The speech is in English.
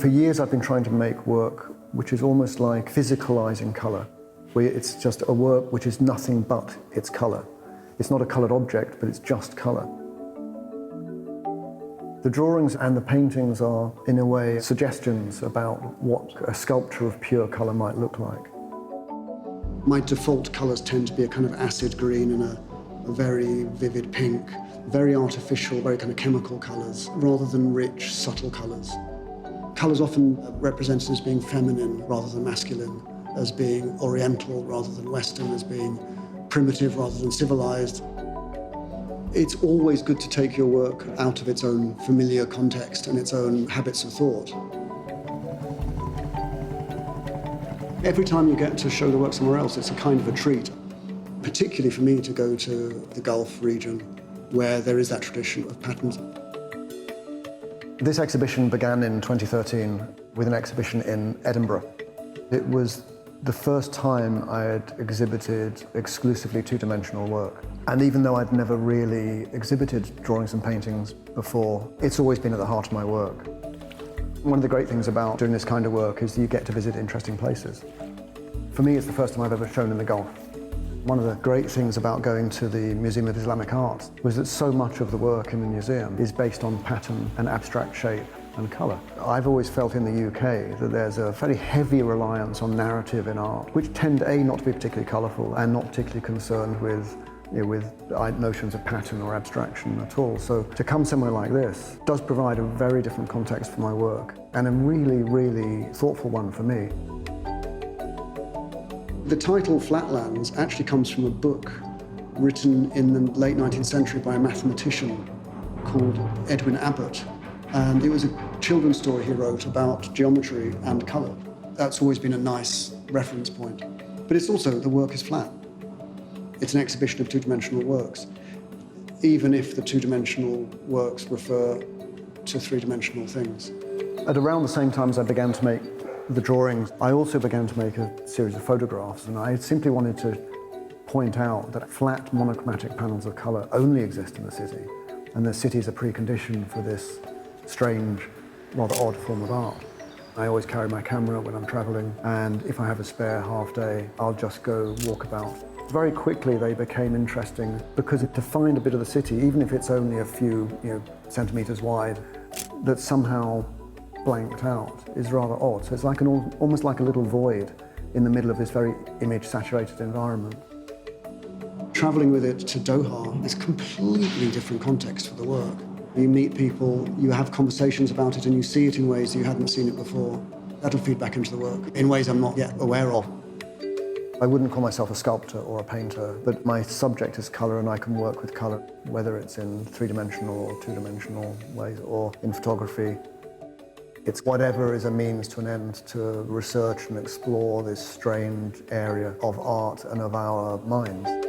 For years I've been trying to make work which is almost like physicalizing colour, where it's just a work which is nothing but its colour. It's not a coloured object, but it's just colour. The drawings and the paintings are, in a way, suggestions about what a sculpture of pure colour might look like. My default colours tend to be a kind of acid green and a very vivid pink, very artificial, very kind of chemical colours, rather than rich, subtle colours. Colours often represented as being feminine rather than masculine, as being oriental rather than Western, as being primitive rather than civilised. It's always good to take your work out of its own familiar context and its own habits of thought. Every time you get to show the work somewhere else, it's a kind of a treat, particularly for me to go to the Gulf region, where there is that tradition of patterns. This exhibition began in 2013 with an exhibition in Edinburgh. It was the first time I had exhibited exclusively two-dimensional work. And even though I'd never really exhibited drawings and paintings before, it's always been at the heart of my work. One of the great things about doing this kind of work is you get to visit interesting places. For me, it's the first time I've ever shown in the Gulf. One of the great things about going to the Museum of Islamic Art was that so much of the work in the museum is based on pattern and abstract shape and colour. I've always felt in the UK that there's a very heavy reliance on narrative in art, which tend, A, not to be particularly colourful and not particularly concerned with notions of pattern or abstraction at all. So to come somewhere like this does provide a very different context for my work, and a really, really thoughtful one for me. The title Flatlands actually comes from a book written in the late 19th century by a mathematician called Edwin Abbott. And it was a children's story he wrote about geometry and colour. That's always been a nice reference point. But it's also, the work is flat. It's an exhibition of two-dimensional works, even if the two-dimensional works refer to three-dimensional things. At around the same time as I began to make the drawings, I also began to make a series of photographs, and I simply wanted to point out that flat monochromatic panels of colour only exist in the city, and the city is a precondition for this strange, rather odd form of art. I always carry my camera when I'm travelling, and if I have a spare half day, I'll just go walk about. Very quickly they became interesting because to find a bit of the city, even if it's only a few centimetres wide, that somehow blanked out is rather odd. So it's like almost like a little void in the middle of this very image-saturated environment. Travelling with it to Doha is a completely different context for the work. You meet people, you have conversations about it, and you see it in ways you hadn't seen it before. That'll feed back into the work in ways I'm not yet aware of. I wouldn't call myself a sculptor or a painter, but my subject is colour, and I can work with colour, whether it's in three-dimensional or two-dimensional ways or in photography. It's whatever is a means to an end to research and explore this strange area of art and of our minds.